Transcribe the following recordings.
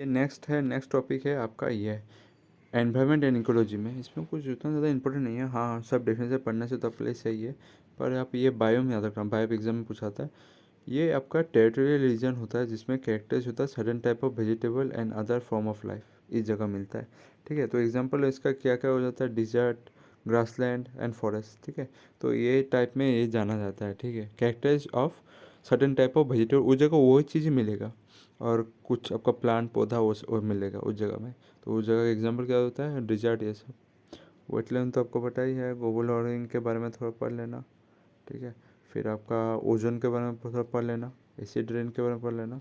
ये next topic है आपका ये एनवायरनमेंट एंड इकोलॉजी में। इसमें कुछ उतना ज़्यादा इंपॉर्टेंट नहीं है, हाँ सब डेफिनेशन पढ़ने से तो आपके लिए सही है। पर आप ये बायो में याद रखना, बायो एग्जाम में पूछा था। ये आपका टेरिटोरियल रीजन होता है जिसमें कैरेक्टर्स होता है sudden type of vegetable and other form of life इस जगह मिलता है। ठीक है, तो एग्जांपल इसका क्या क्या हो जाता है, डिजर्ट, ग्रासलैंड एंड फॉरेस्ट। ठीक है, तो ये टाइप में ये जाना जाता है। ठीक है, characters of sudden type of vegetable, उस जगह वही चीज़ मिलेगा और कुछ आपका प्लांट पौधा वो मिलेगा उस जगह में। तो उस जगह का एग्जाम्पल क्या होता है, डिजर्ट ये सब। वेटलैंड तो आपको पता ही है, ग्लोबल वार्मिंग के बारे में थोड़ा पढ़ लेना। ठीक है, फिर आपका ओजोन के बारे में थोड़ा पढ़ लेना, एसिड रेन के बारे में पढ़ लेना।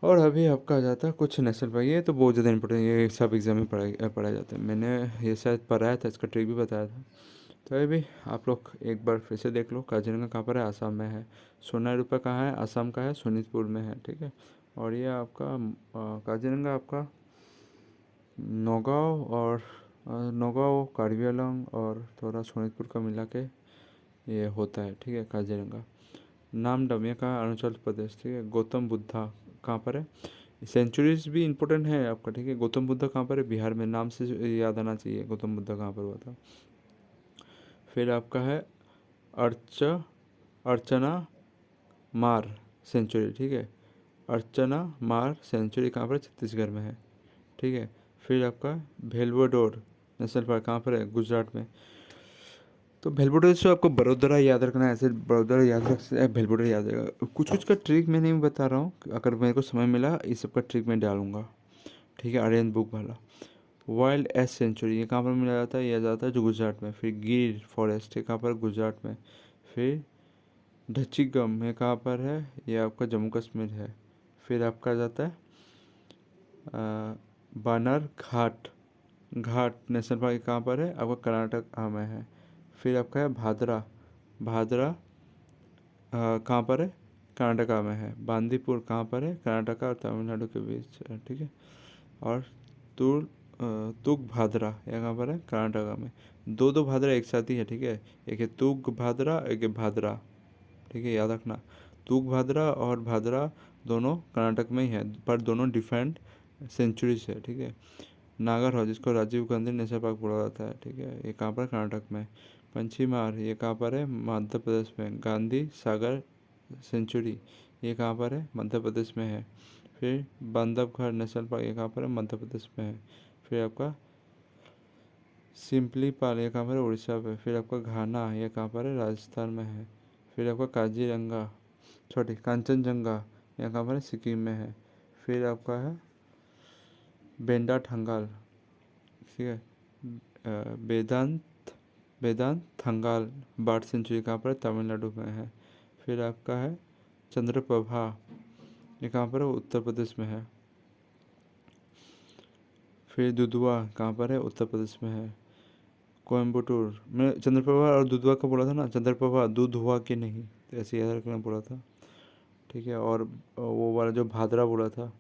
और अभी आपका आ जाता है कुछ नेशनल पार्क, ये तो बहुत ज़्यादा इंपॉर्टेंट, ये सब एग्जाम में पढ़ाए जाते हैं। मैंने ये शायद पढ़ाया था, इसका ट्रिक भी बताया था। तो ये भी आप लोग एक बार फिर से देख लो। काजीरंगा कहाँ पर है, आसाम में है। सोनारूपा कहाँ है, आसाम का है, सोनितपुर में है। ठीक है, और ये आपका काजीरंगा आपका नौगांव और नौगांव, कार्बी आंगलॉन्ग और थोड़ा सोनितपुर का मिला के ये होता है। ठीक है, काजीरंगा। नामदम ये कहाँ है, अरुणाचल प्रदेश। ठीक है, गौतम बुद्धा कहाँ पर है, सेंचुरीज भी इंपॉर्टेंट है आपका। ठीक है, गौतम बुद्धा कहाँ पर है, बिहार में, नाम से याद आना चाहिए गौतम बुद्धा कहाँ पर हुआ था। फिर आपका है अर्च अर्चना मार सेंचुरी। ठीक है, अर्चना मार सेंचुरी कहाँ पर है, छत्तीसगढ़ में है। ठीक है, फिर आपका भेलवडोर नेशनल पार्क कहाँ पर है, गुजरात में। तो भेलवडोर से आपको बड़ोदरा याद रखना है, ऐसे बड़ोदरा याद रख से भेलवडोर याद रहेगा। कुछ कुछ का ट्रिक मैं नहीं बता रहा हूँ, अगर मेरे को समय मिला इस सब का ट्रिक मैं डालूंगा। ठीक है, आर्यन बुक वाला। वाइल्ड एस सेंचुरी ये कहाँ पर मिला जाता है, यह जाता है जो गुजरात में। फिर गिर फॉरेस्ट ये कहाँ पर, गुजरात में। फिर ढचिगम ये कहाँ पर है, ये आपका जम्मू कश्मीर है। फिर आपका जाता है बानर घाट घाट नेशनल पार्क कहाँ पर है, आपका कर्नाटक में है। फिर आपका है भादरा भादरा कहाँ पर है, कर्नाटका में है। बांदीपुर कहाँ पर है, कर्नाटका और तमिलनाडु के बीच है। ठीक है, और तुर तुग भादरा यह कहाँ पर है, कर्नाटका में। दो दो भादरा एक साथ ही है। ठीक है, एक है तुग भादरा, एक है भादरा। ठीक है, याद रखना। तुग भादरा और भादरा दोनों कर्नाटक में ही है, पर दोनों डिफरेंट सेंचुरीज है। ठीक है, नागरहोल जिसको राजीव गांधी नेशनल पार्क बोला जाता है। ठीक है, ये कहाँ पर, कर्नाटक में। पंचीमार ये कहाँ पर है, मध्य प्रदेश में। गांधी सागर सेंचुरी ये कहाँ पर है, मध्य प्रदेश में है। फिर बांधवगढ़ नेशनल पार्क ये कहाँ पर है, मध्य प्रदेश में है। फिर आपका सिंपली पाल ये कहाँ पर है, उड़ीसा में। फिर आपका घाना ये कहाँ पर है, राजस्थान में है। फिर आपका काजीरंगा छोटी कांचनजंगा ये कहाँ पर है, सिक्किम में है। फिर आपका है बेंडा ठंगाल। ठीक है, वेदांत वेदांत थंगाल बर्ड सेंचुरी कहाँ पर है, तमिलनाडु में है। फिर आपका है चंद्रप्रभा ये कहाँ पर है, उत्तर प्रदेश में है। फिर दुधवा कहाँ पर है, उत्तर प्रदेश में है। कोयम्बटूर मैं चंद्रप्रभा और दुधवा का बोला था ना, चंद्रप्रभा दूध हुआ कि नहीं, तो ऐसे याद रखना बोला था। ठीक है, और वो वाला जो भादरा बोला था,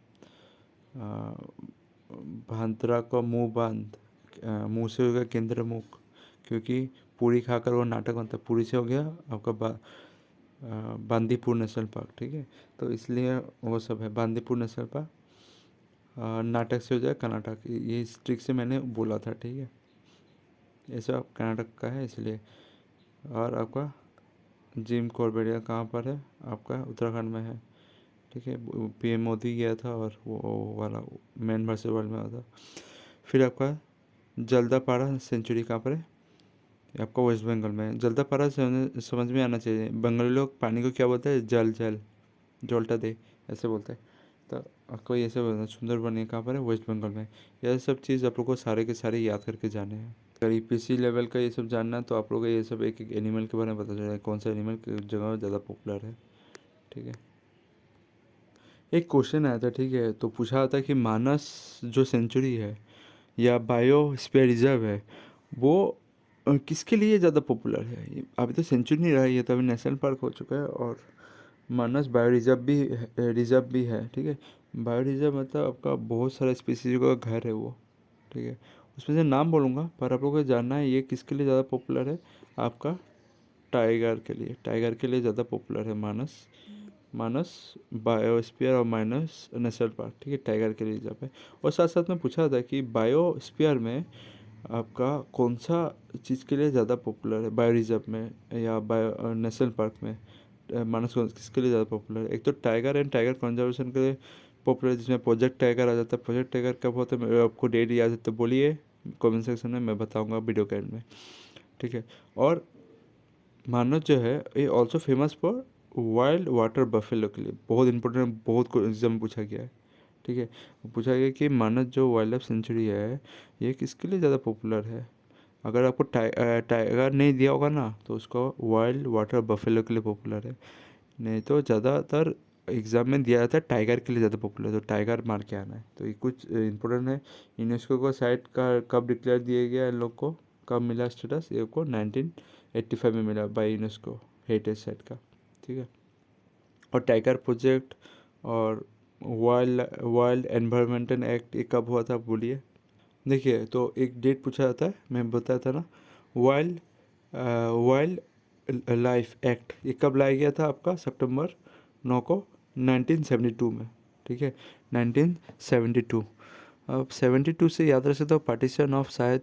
भाद्रा का मुंह बांध, मुंह से हो गया केंद्र मुख, क्योंकि पूरी खाकर वो नाटक बनता है। पूरी से हो गया आपका बांदीपुर नेशनल पार्क। ठीक है, तो इसलिए वो सब है बांदीपुर नेशनल पार्क। नाटक से हो जाए कर्नाटक, ये इस ट्रिक से मैंने बोला था। ठीक है, ये सब कर्नाटक का है इसलिए। और आपका जिम कॉर्बेट कहाँ पर है, आपका उत्तराखंड में है। ठीक है, पीएम मोदी गया था और वो वाला मैन वर्सेस वर्ल्ड में हुआ था। फिर आपका जल्दापाड़ा सेंचुरी कहाँ पर है, ये आपका वेस्ट बंगाल में है। जल्दापाड़ा समझ में आना चाहिए, बंगाली लोग पानी को क्या बोलते हैं, जल जल जोल्टा दे ऐसे बोलते हैं। तो आपको ये सब सुंदरबन ये कहाँ पर है, वेस्ट बंगाल में। यह सब चीज़ आप लोग को सारे के सारे याद करके जाने हैं। अगर ईपीसी लेवल का ये सब जानना है तो आप लोग को ये सब एक एक एनिमल के बारे में पता चलेगा, कौन सा एनिमल किस जगह में ज़्यादा पॉपुलर है। ठीक है, एक क्वेश्चन आया था। ठीक है, तो पूछा था कि मानस जो सेंचुरी है या बायोस्फीयर रिजर्व है वो किसके लिए ज़्यादा पॉपुलर है। अभी तो सेंचुरी नहीं रहा, ये तो अभी नेशनल पार्क हो चुका है। और मानस बायो रिजर्व भी है। ठीक है, बायो रिजर्व मतलब आपका बहुत सारा स्पीसीज का घर है वो। ठीक है, उसमें से नाम बोलूँगा, पर आप लोगों को जानना है ये किसके लिए ज़्यादा पॉपुलर है। आपका टाइगर के लिए ज़्यादा पॉपुलर है मानस मानस बायोस्फीयर और मानस नेशनल पार्क, ठीक है, टाइगर के लिए रिजर्व है। और साथ साथ में पूछा था कि बायोस्फीयर में आपका कौन सा चीज़ के लिए ज़्यादा पॉपुलर है, बायो रिजर्व में या बायो नेशनल पार्क में, मानस किसके लिए ज़्यादा पॉपुलर है? एक तो टाइगर एंड टाइगर कंजर्वेशन के लिए पॉपुलर है, जिसमें प्रोजेक्ट टाइगर आ जाता है। प्रोजेक्ट टाइगर कब होता है, आपको डेट याद है तो बोलिए कमेंट सेक्शन में, मैं बताऊंगा वीडियो के एंड में, ठीक है। और मानस जो है ये also famous for wild water buffalo के लिए, बहुत इंपॉर्टेंट, बहुत को एग्जाम में पूछा गया है, ठीक है। पूछा गया कि मानस जो वाइल्ड लाइफ सेंचुरी है ये किसके लिए ज़्यादा पॉपुलर है। अगर आपको टाइगर नहीं दिया होगा ना तो उसको वाइल्ड वाटर बफेलो के लिए पॉपुलर है, नहीं तो ज़्यादातर एग्ज़ाम में दिया जाता है टाइगर के लिए ज़्यादा पॉपुलर है, तो टाइगर मार के आना है। तो ये कुछ इंपॉर्टेंट है। यूनेस्को को साइट का कब डिक्लेयर दिया गया इन लोग को, कब मिला स्टेटस, ये को 1985 में मिला बाय यूनेस्को हेरिटेज साइट का, ठीक है। और टाइगर प्रोजेक्ट और वाइल्ड वाइल्ड एनवायरमेंटल एक्ट ये कब हुआ था बोलिए। देखिए तो एक डेट पूछा जाता है, मैं बताया था ना, वाइल्ड वाइल्ड लाइफ एक्ट ये कब लाया गया था आपका, सितंबर 9 को 1972 में, ठीक है, 1972। अब 72 से याद रख सकते हो पार्टीशन ऑफ शायद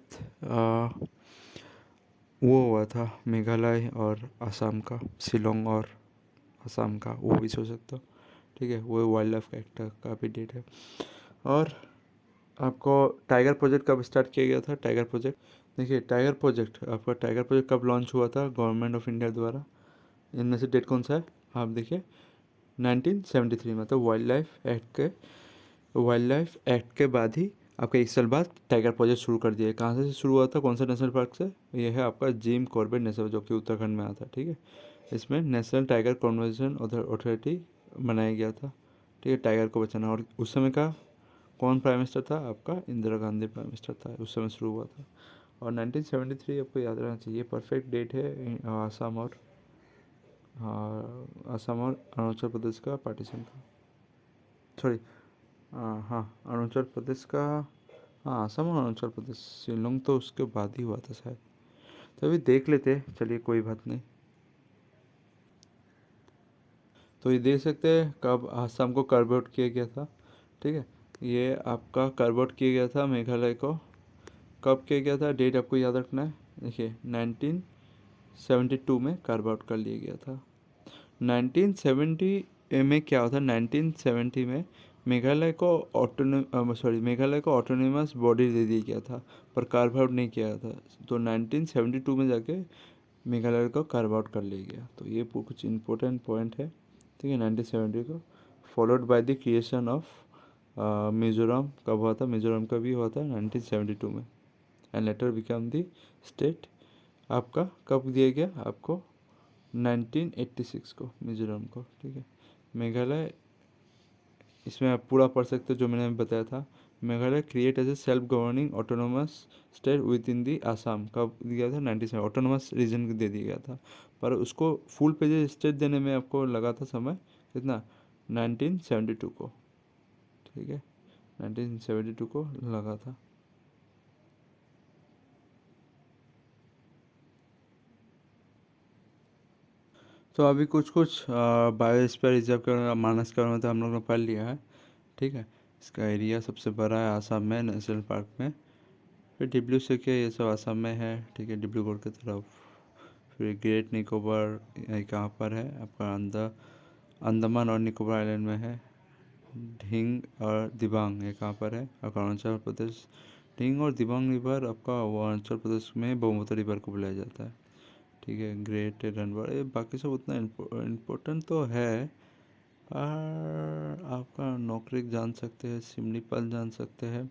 वो हुआ था मेघालय और असम का, शिलोंग और असम का, वो भी सोच सकते हो, ठीक है। वो वाइल्ड लाइफ एक्ट का भी डेट है। और आपको टाइगर प्रोजेक्ट कब स्टार्ट किया गया था, टाइगर प्रोजेक्ट, देखिए टाइगर प्रोजेक्ट आपका, टाइगर प्रोजेक्ट कब लॉन्च हुआ था गवर्नमेंट ऑफ इंडिया द्वारा, इनमें से डेट कौन सा है आप देखिए, 1973 में। तो वाइल्ड लाइफ एक्ट के बाद ही आपका 1 साल बाद टाइगर प्रोजेक्ट शुरू कर दिया। कहाँ से शुरू हुआ था, कौन सा नेशनल पार्क से, ये है आपका जिम कॉर्बेट नेशनल, जो कि उत्तराखंड में आता है, ठीक है। इसमें नेशनल टाइगर कंजर्वेशन अथॉरिटी बनाया गया था, ठीक है, टाइगर को बचाना। और उस समय का कौन प्राइम मिनिस्टर था आपका, इंदिरा गांधी प्राइम मिनिस्टर था, उस समय शुरू हुआ था। और 1973 आपको याद रहना चाहिए, परफेक्ट डेट है। आसाम और असम और अरुणाचल प्रदेश का पार्टीशन था, सॉरी, हाँ अरुणाचल प्रदेश का, हाँ असम और अरुणाचल प्रदेश, शिलोंग तो उसके बाद ही हुआ था शायद। तो अभी देख लेते हैं, चलिए कोई बात नहीं। तो ये देख सकते हैं कब असम को कार्व आउट किया गया था, ठीक है। ये आपका कार्व आउट किया गया था मेघालय को, कब किया गया था, डेट आपको याद रखना है। देखिए 1972 में कार्व आउट कर लिया गया था। 1970 में क्या हुआ था, 1970 में मेघालय को ऑटोनोमस बॉडी दे दिया गया था, पर कार्व आउट नहीं किया था। तो 1972 में जाके मेघालय को कार्व आउट कर लिया गया। तो ये कुछ इंपॉर्टेंट पॉइंट है, ठीक है। 1970 को followed by the creation of Mizoram, कब हुआ था, मिजोरम का भी हुआ था 1972 में, and later become the state. आपका कब दिया गया आपको, 1986 को मिजोरम को, ठीक है। मेघालय, इसमें आप पूरा पढ़ सकते हो जो मैंने बताया था। Meghalaya create as a self governing autonomous state within the Assam, कब दिया था, 97, ऑटोनोमस रीजन दे दिया गया था। पर उसको फुल पेज स्टेट देने में आपको लगा था समय कितना, 1972 को, ठीक है, 1972 को लगा था। तो अभी कुछ कुछ बायोस्फीयर रिजर्व के मानस के बारे में तो हम लोग ने पढ़ लिया है, ठीक है। इसका एरिया सबसे बड़ा है आसाम में नेशनल पार्क में। फिर डिब्लू से क्या, ये सब आसाम में है, ठीक है, डिब्रूगढ़ की तरफ। फिर ग्रेट निकोबार ये कहाँ पर है आपका, अंडमान और निकोबार आइलैंड में है। ढिंग और दिबांग ये कहाँ पर है आपका, अरुणाचल प्रदेश। ढिंग और दिबांग रिवर आपका वो अरुणाचल प्रदेश में ब्रह्मपुत्र रिवर को बुलाया जाता है, ठीक है। ग्रेट रनवर, ये बाकी सब उतना इम्पोर्टेंट तो है। और आपका नोकरेक जान सकते हैं, सिमलीपाल जान सकते हैं,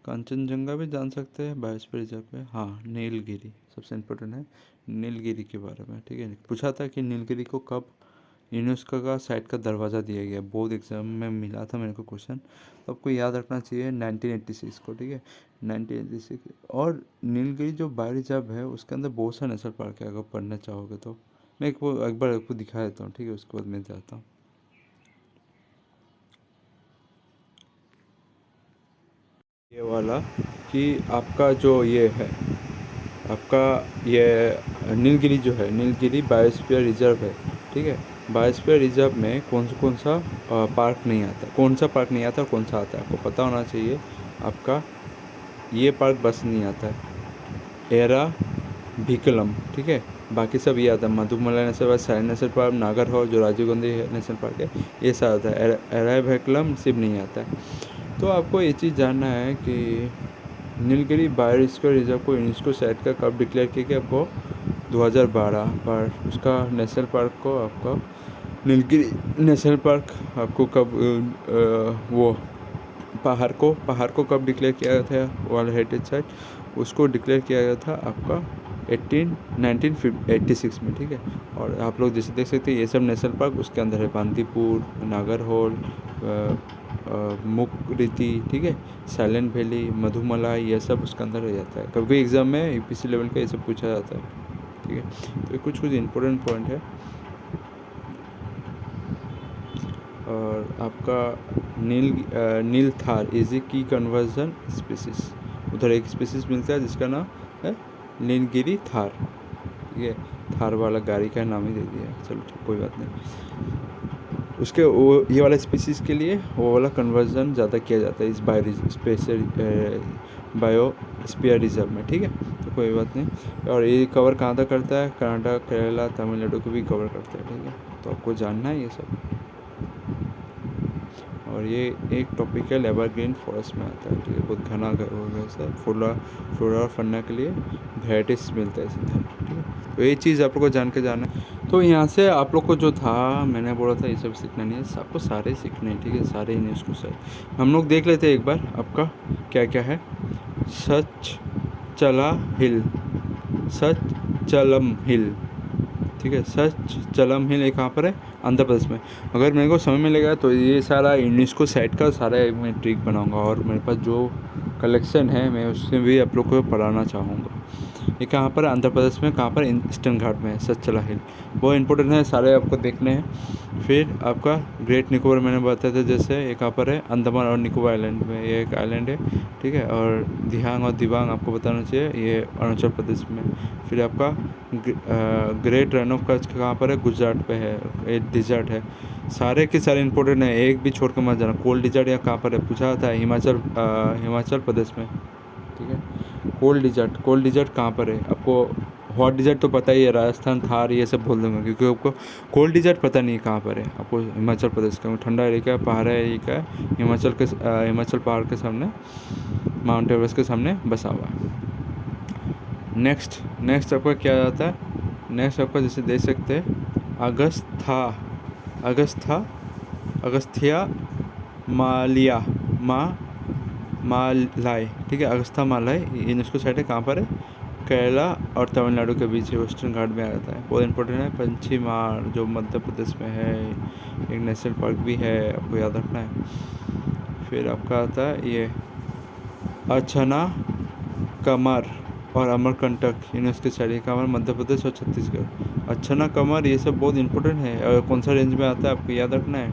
कंचनजंगा भी जान सकते हैं बायोस्फीयर रिजर्व पे। हाँ नीलगिरी सबसे इम्पोर्टेंट है, नीलगिरी के बारे में, ठीक है। पूछा था कि नीलगिरी को कब यूनेस्को का साइट का दरवाज़ा दिया गया, बोर्ड एग्जाम में मिला था मेरे को क्वेश्चन, तो आपको याद रखना चाहिए 1986 को, ठीक है, 1986। और नीलगिरी जो बायो रिजर्व है उसके अंदर बहुत सारे नेशनल पार्क है, अगर पढ़ना चाहोगे तो मैं एक बार आपको दिखा देता हूँ, ठीक है, उसके बाद मैं जाता हूँ। ये वाला कि आपका जो ये है आपका ये नीलगिरी जो है, नीलगिरी बायोस्फीयर रिजर्व है, ठीक है। बायोस्फीयर रिजर्व में कौन सा पार्क नहीं आता, कौन सा पार्क नहीं आता और कौन सा आता है, आपको पता होना चाहिए। आपका ये पार्क बस नहीं आता है, एरा भिकलम, ठीक है। बाकी सब ये आता है, Mudumalai national park, silent national park, Nagarhole जो राजीव गांधी नेशनल पार्क है, ये सब आता है। एरा भिकलम सिर्फ नहीं आता है। तो आपको ये चीज़ जानना है कि नीलगिरी बायोस्फीयर रिजर्व को यूनेस्को साइट का कब डिक्लेयर किया गया, आपको 2012 पर। उसका नेशनल पार्क को आपका नीलगिरी नेशनल पार्क आपको कब वो पहाड़ को कब डिक्लेयर किया गया था, वर्ल्ड हेरिटेज साइट उसको डिक्लेयर किया गया था आपका 1986 में, ठीक है। और आप लोग जैसे देख सकते हैं ये सब नेशनल पार्क उसके अंदर है, बांदीपुर, नागरहोल, मुकरिती, ठीक है, साइलेंट वैली, मधुमलाई, ये सब उसके अंदर रह जाता है। कभी एग्ज़ाम में यूपीएससी लेवल का ये सब पूछा जाता है, ठीक है। तो कुछ इम्पोर्टेंट पॉइंट है। और आपका नील थार इज ए की कन्वर्जन स्पीसीज, उधर एक स्पीसीज मिलता है जिसका नाम है नीलगिरी थार, ठीक है। थार वाला गाड़ी का नाम ही दे दिया, चलो ठीक, कोई बात नहीं। उसके वो ये वाला स्पीसीज के लिए वो वाला कन्वर्जन ज़्यादा किया जाता है इस बायोस्फीयर रिजर्व में, ठीक है। तो कोई बात नहीं। और ये कवर कहाँ तक करता है, कर्नाटक, केरला, तमिलनाडु को भी कवर करता है, ठीक है। तो आपको जानना है ये सब। और ये एक टॉपिकल एवरग्रीन फॉरेस्ट में आता है, ठीक है। बहुत घना वैसा फ्लोरा और फन्ना के लिए वेराइटीज मिलता है इधर, ठीक है। तो ये चीज़ आप लोग को जान के जाना है। तो यहाँ से आप लोग को जो था मैंने बोला था ये सब सीखना नहीं है, आपको सारे सीखने हैं, ठीक है, सारे न्यूज़ को सर हम लोग देख लेते हैं एक बार आपका क्या क्या है। सच चला हिल, सच चलम हिल, ठीक है। सच चलम हिल ये कहाँ पर है, आंध्र प्रदेश में। अगर मेरे को समझ में लगेगा तो ये सारा यूनेस्को साइट का सारा मैं ट्रिक बनाऊंगा, और मेरे पास जो कलेक्शन है मैं उससे भी आप लोग को पढ़ाना चाहूँगा। ये कहाँ पर, आंध्र प्रदेश में, कहाँ पर, ईस्टर्न घाट में है सचला हिल। बहुत इंपॉर्टेंट है, सारे आपको देखने हैं। फिर आपका ग्रेट निकोबार मैंने बताया था, जैसे ये कहाँ पर है, अंडमान और निकोबार आइलैंड में, ये एक आइलैंड है, ठीक है। और दिहांग और दिबांग आपको बताना चाहिए, ये अरुणाचल प्रदेश में। फिर आपका ग्रेट रन ऑफ कच्छ कहाँ पर है, गुजरात पे है, एक डिजर्ट है। सारे के सारे इंपॉर्टेंट है, एक भी छोड़ कर मत जाना। कोल्ड डिजर्ट या कहाँ पर है पूछा था, हिमाचल प्रदेश में, ठीक है। कोल्ड डिजर्ट कहाँ पर है, आपको हॉट डिजर्ट तो पता ही है, राजस्थान, थार, ये सब बोल दूँगा, क्योंकि आपको कोल्ड डिजर्ट पता नहीं है कहाँ पर है। आपको हिमाचल प्रदेश का ठंडा एरिया है, पहाड़ एरिया है, हिमाचल पहाड़ के सामने, माउंट एवरेस्ट के सामने बसा हुआ है। नेक्स्ट आपका क्या आता है, नेक्स्ट आपका जैसे देख सकते हैं अगस्थिया मालाई, ठीक है। अगस्था मालाई यूनेस्को साइट है, कहाँ पर है, केरला और तमिलनाडु के बीच वेस्टर्न घाट में आ जाता है। बहुत इंपॉर्टेंट है। पंचीमार जो मध्य प्रदेश में है, एक नेशनल पार्क भी है, आपको याद रखना है। फिर आपका आता है ये अछना कमर और अमरकंटक यूनेस्को साइट, कमर मध्य प्रदेश और छत्तीसगढ़। अछना कमर ये सब बहुत इंपॉर्टेंट है, और कौन सा रेंज में आता है आपको याद रखना है,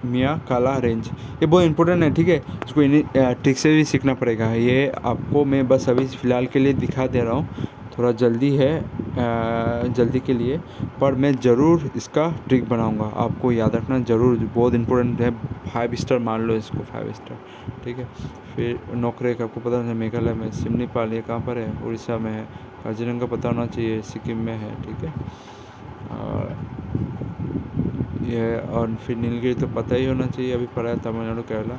मियाँ काला रेंज, ये बहुत इंपॉर्टेंट है, ठीक है। इसको ट्रिक से भी सीखना पड़ेगा। ये आपको मैं बस अभी फ़िलहाल के लिए दिखा दे रहा हूँ, थोड़ा जल्दी है, जल्दी के लिए, पर मैं ज़रूर इसका ट्रिक बनाऊंगा, आपको याद रखना ज़रूर, बहुत इंपॉर्टेंट है। 5 स्टार मान लो इसको, 5 स्टार, ठीक है। फिर नोकरेक आपको पता है मेघालय में, सिमलीपाल ये कहाँ पर है, उड़ीसा में है। काजीरंगा पता होना चाहिए, सिक्किम में है, ठीक है। और फिर नीलगिरी तो पता ही होना चाहिए, अभी पढ़ा है, तमिलनाडु, केरला।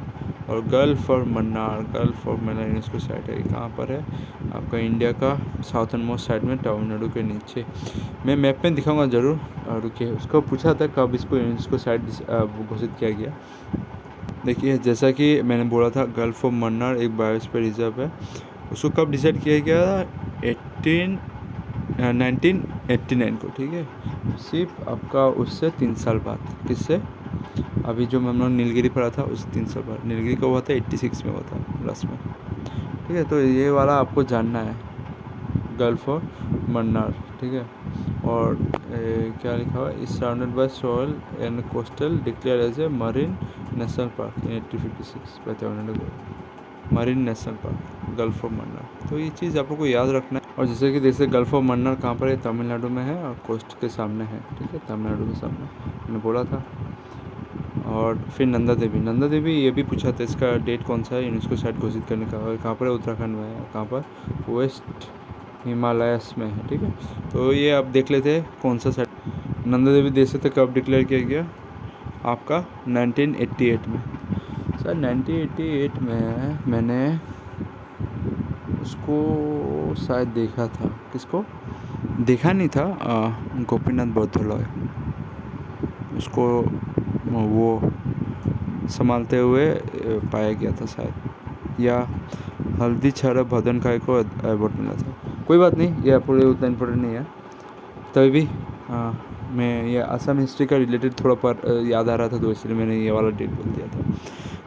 और गल्फ और मन्नार यूनेस्को साइट है, कहाँ पर है, आपका इंडिया का साउथर्न मोस्ट साइड में, तमिलनाडु के नीचे। मैं मैप में दिखाऊंगा ज़रूर। और रुकिए, उसको पूछा था कब इसको यूनेस्को साइट घोषित किया गया। देखिए, जैसा कि मैंने बोला था, गल्फ ऑफ मन्नार एक बायोस्फीयर रिजर्व है, उसको कब डिसाइड किया गया, 1989 को, ठीक है। सिर्फ आपका उससे 3 साल बाद, किससे, अभी जो हमने नीलगिरी पढ़ा था उससे 3 साल बाद। नीलगिरी का हुआ था 86 में हुआ था लास्ट में, ठीक है। तो ये वाला आपको जानना है, गल्फ ऑफ मन्नार, ठीक है। और क्या लिखा हुआ है, is surrounded by soil and coastal, declared as a marine national park in 1856 by Tamil Nadu, marine national park. Gulf of Mannar. तो ये चीज़ आप लोग को याद रखना है। और जैसे कि जैसे गल्फ ऑफ मन्नार कहाँ पर है, तमिलनाडु में है और कोस्ट के सामने है, ठीक है, तमिलनाडु के सामने मैंने बोला था। और फिर नंदा देवी ये भी पूछा था, इसका डेट कौन सा है यूनेस्को साइट घोषित करने का, और कहाँ पर है, उत्तराखंड में है, कहाँ पर, वेस्ट हिमालयस में है, ठीक है। तो ये आप देख लेते हैं कौन सा साइट नंदा देवी देश से कब डिक्लेयर किया गया आपका 1988 में। सर 1988 में मैंने उसको शायद देखा था, किसको देखा नहीं था, गोपीनाथ बौद्धलॉय उसको वो संभालते हुए पाया गया था शायद, या हल्दी छारा भदन काय को अवार्ड मिला था। कोई बात नहीं, ये पूरे उतना इम्पोर्टेंट नहीं है। तभी भी मैं ये असम हिस्ट्री का रिलेटेड थोड़ा पर याद आ रहा था, तो इसलिए मैंने ये वाला डेट बोल दिया था।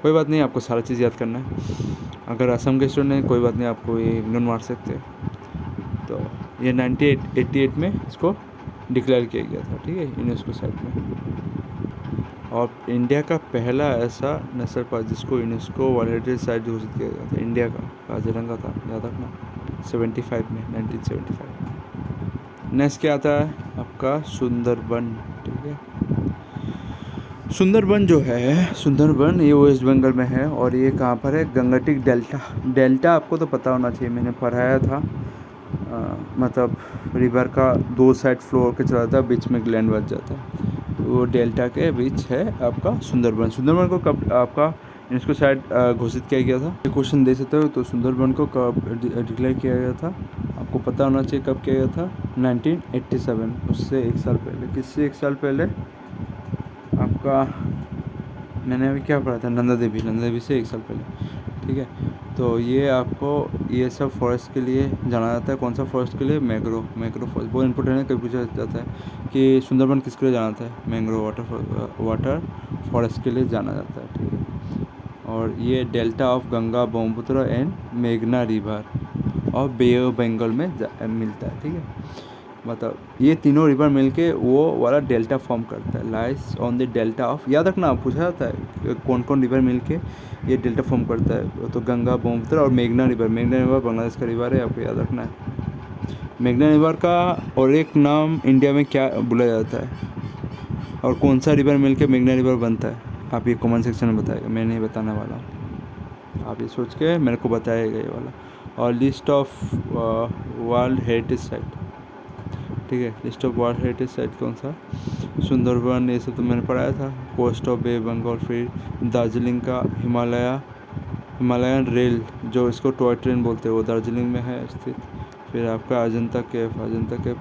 कोई बात नहीं, आपको सारा चीज़ याद करना है। अगर असम के स्टूडेंट हैं कोई बात नहीं, आपको ये इग्नोर मार सकते हैं। तो ये 1988 में इसको डिक्लेयर किया गया था, ठीक है, यूनेस्को साइट में। और इंडिया का पहला ऐसा नेशनल पार्क जिसको यूनेस्को वर्ल्ड हेरिटेज साइट घोषित किया गया था, इंडिया का काजीरंगा था, याद रखना, 75 में, 1975। नेक्स्ट क्या आता है आपका सुंदरबन, ठीक है। सुंदरबन जो है, सुंदरबन ये वेस्ट बंगाल में है और ये कहाँ पर है, गंगटिक डेल्टा आपको तो पता होना चाहिए, मैंने पढ़ाया था। मतलब रिवर का दो साइड फ्लो के चला जाता है, बीच में ग्लैंड बच जाता है, वो डेल्टा के बीच है आपका सुंदरबन को कब आपका यूनेस्को साइट घोषित किया गया था, ये क्वेश्चन दे सकते हो। तो सुंदरबन को कब डिक्लेयर किया गया था, आपको पता होना चाहिए कब किया गया था, 1987, उससे एक साल पहले। किससे एक साल पहले, आपका मैंने अभी क्या पढ़ा था, नंदा देवी से एक साल पहले, ठीक है। तो ये आपको ये सब फॉरेस्ट के लिए जाना जाता है, कौन सा फॉरेस्ट के लिए, मैंग्रोव फॉरेस्ट, बहुत इंपॉर्टेंट है, कभी पूछा जाता है कि सुंदरबन किसके लिए जाना जाता है, मैंग्रोव वाटर फॉरेस्ट के लिए जाना जाता है, ठीक है। और ये delta of Ganga, Brahmaputra and मेघना रिवर और बे ऑफ बंगाल में मिलता है, ठीक है। मतलब ये तीनों रिवर मिलके वो वाला डेल्टा फॉर्म करता है, लाइस ऑन द डेल्टा ऑफ, याद रखना पूछा जाता है कौन कौन रिवर मिलके ये डेल्टा फॉर्म करता है। तो गंगा, ब्रह्मपुत्र और मेघना रिवर बांग्लादेश का रिवर है, आपको याद रखना है। मेघना रिवर का और एक नाम इंडिया में क्या बोला जाता है, और कौन सा रिवर मिलके मेघना रिवर बनता है, आप ये कमेंट सेक्शन में बताइएगा, मैं नहीं बताने वाला, आप ये सोच के मेरे को बताइएगा ये वाला। और list of world heritage site, ठीक है, list of world heritage site कौन सा, सुंदरबन, ये सब तो मैंने पढ़ाया था। कोस्ट ऑफ बे बंगाल, फिर दार्जिलिंग का हिमालयन रेल जो इसको टॉय ट्रेन बोलते हैं, वो दार्जिलिंग में है स्थित। फिर आपका अजंता केव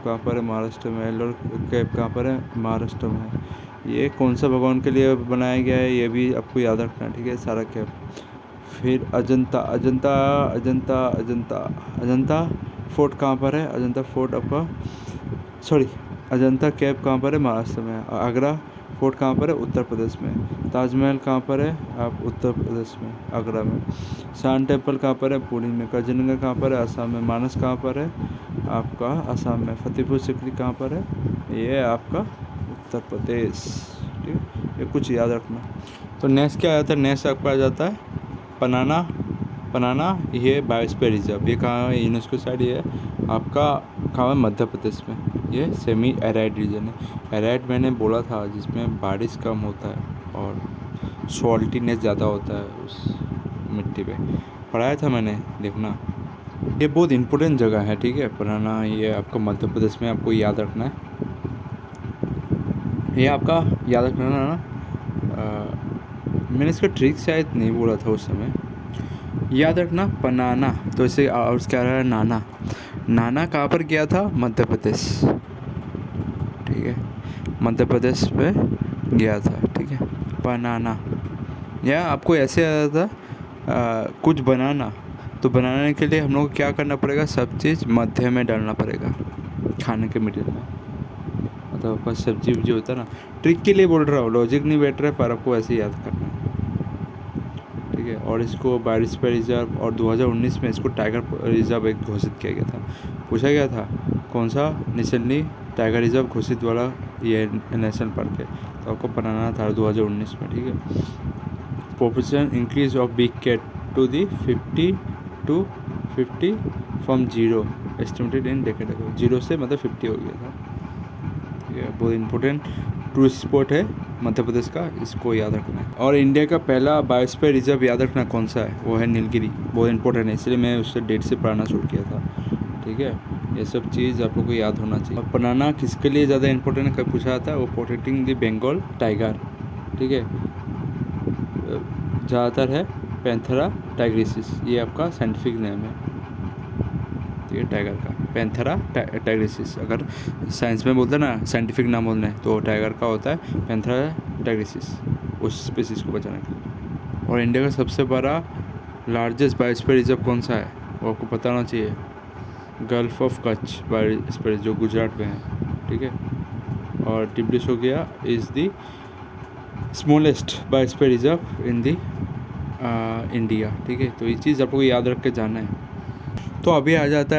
कहाँ पर है, महाराष्ट्र में। एल्लोर केव कहाँ पर है, महाराष्ट्र में है। ये कौन सा भगवान के लिए बनाया गया है, ये भी आपको याद रखना है, ठीक है, सारा केव। फिर अजंता फोर्ट कहाँ पर है, अजंता फोर्ट आपका अजंता केव कहाँ पर है, महाराष्ट्र में। आगरा फोर्ट कहाँ पर है, उत्तर प्रदेश में। ताजमहल कहाँ पर है, आप उत्तर प्रदेश में, आगरा में। सान टेम्पल कहाँ पर है, पुणे में। काजीरंगा कहाँ पर है, असम में। मानस कहाँ पर है, आपका असम में। फतेहपुर सीकरी कहाँ पर है, ये आपका उत्तर प्रदेश, ठीक है, ये कुछ याद रखना। तो नेक्स्ट क्या आता है, नेक्स्ट आपका आ जाता है पनाना, ये बायोस्फीयर रिजर्व, ये कहाँ है, यूनेस्को साइट, ये आपका कहाँ है, मध्य प्रदेश में। ये सेमी एराइड रीजन है। एराइड मैंने बोला था जिसमें बारिश कम होता है और सॉल्टीनेस ज़्यादा होता है उस मिट्टी पे, पढ़ाया था मैंने, देखना। ये बहुत इम्पोर्टेंट जगह है, ठीक है, पनाना, ये आपका मध्य प्रदेश में, आपको याद रखना है, ये आपका याद रखना ना। मैंने इसका ट्रिक शायद नहीं बोला था उस समय, याद रखना पनाना। तो इसे और क्या रहा है, नाना कहाँ पर गया था, मध्य प्रदेश, ठीक है, मध्य प्रदेश पे गया था, ठीक है, पनाना। या आपको ऐसे आता था कुछ बनाना, तो बनाने के लिए हम लोग को क्या करना पड़ेगा, सब चीज़ मध्य में डालना पड़ेगा, खाने के मिडिल में। मतलब आपका सब्जी वब्जी होता है ना, ट्रिक के लिए बोल रहा हूँ, लॉजिक नहीं बैठ रहा है, पर आपको ऐसे याद करना है, ठीक है। और इसको बायोस्फीयर रिजर्व, और 2019 में इसको टाइगर रिजर्व एक घोषित किया गया था। पूछा गया था कौन सा रिसेंटली टाइगर रिजर्व घोषित वाला ये नेशनल पार्क है, तो आपको बनाना था 2019 में, ठीक है। Population increase of big cat to the 50 to 50 from zero estimated in decade ago. Zero से मतलब 50 हो गया था, ठीक है। बहुत इंपॉर्टेंट टूरिस्ट स्पॉट है मध्य प्रदेश का, इसको याद रखना है। और इंडिया का पहला बायोस्फीयर रिजर्व याद रखना कौन सा है, वो है नीलगिरी। बहुत इंपॉर्टेंट है, इसलिए मैं उससे डेट से पढ़ाना शुरू किया था, ठीक है। ये सब चीज़ आप लोग को याद होना चाहिए। और बनाना किसके लिए ज़्यादा इंपॉर्टेंट है, कभी पूछा जाता है, वो प्रोटेक्टिंग द बंगाल टाइगर, ठीक है। ज़्यादातर है पैंथेरा टाइग्रिसिस, ये आपका साइंटिफिक नेम है, ठीक है, टाइगर का पैंथेरा टाइग्रिसिस। अगर साइंस में बोलते हैं ना, साइंटिफिक नाम बोलना है, तो टाइगर का होता है पैंथेरा टाइग्रिसिस, उस स्पीसीज को बचाने के लिए। और इंडिया का सबसे बड़ा लार्जेस्ट बायोस्फीयर रिजर्व कौन सा है, वो आपको पता होना चाहिए। गल्फ ऑफ कच्छ बायोस्फीयर, जो गुजरात में है, ठीक है। और टिब्लिस हो गया is the smallest biosphere reserve in the India, ठीक है। तो ये चीज़ आपको याद रख के जाना है। तो अभी आ जाता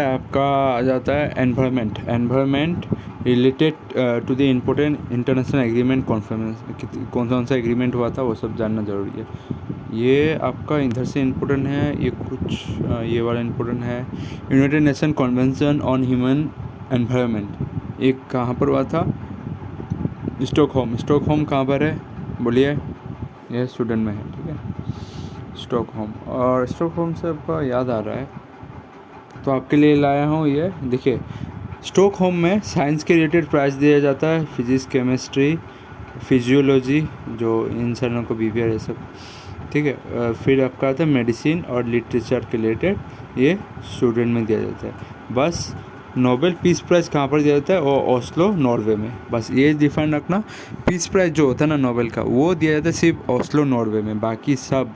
है environment related to the important international agreement conference. कौन सा एग्रीमेंट हुआ था वो सब जानना ज़रूरी है। ये आपका इधर से इम्पोर्टेंट है, ये कुछ ये वाला इम्पोर्टेंट है। United nation convention on human environment, एक कहाँ पर हुआ था, स्टॉकहोम कहाँ पर है बोलिए, ये स्वीडन में है, ठीक है, स्टॉकहोम। और स्टॉकहोम से आपका याद आ रहा है, तो आपके लिए लाया हूँ ये देखिए। स्टॉकहोम में साइंस के रिलेटेड प्राइज़ दिया जाता है, फिजिक्स, केमिस्ट्री, फिजियोलॉजी, जो इंसानों को बिहेवियर है सब, ठीक है। फिर आपका आता है मेडिसिन और लिटरेचर के रिलेटेड, ये स्वीडन में दिया जाता है। बस नोबेल पीस प्राइज़ कहाँ पर दिया जाता है, वो ओस्लो नॉर्वे में। बस ये डिफाइन रखना, पीस प्राइज़ जो होता है ना नोबेल का, वो दिया जाता है सिर्फ ओस्लो नॉर्वे में। बाकी सब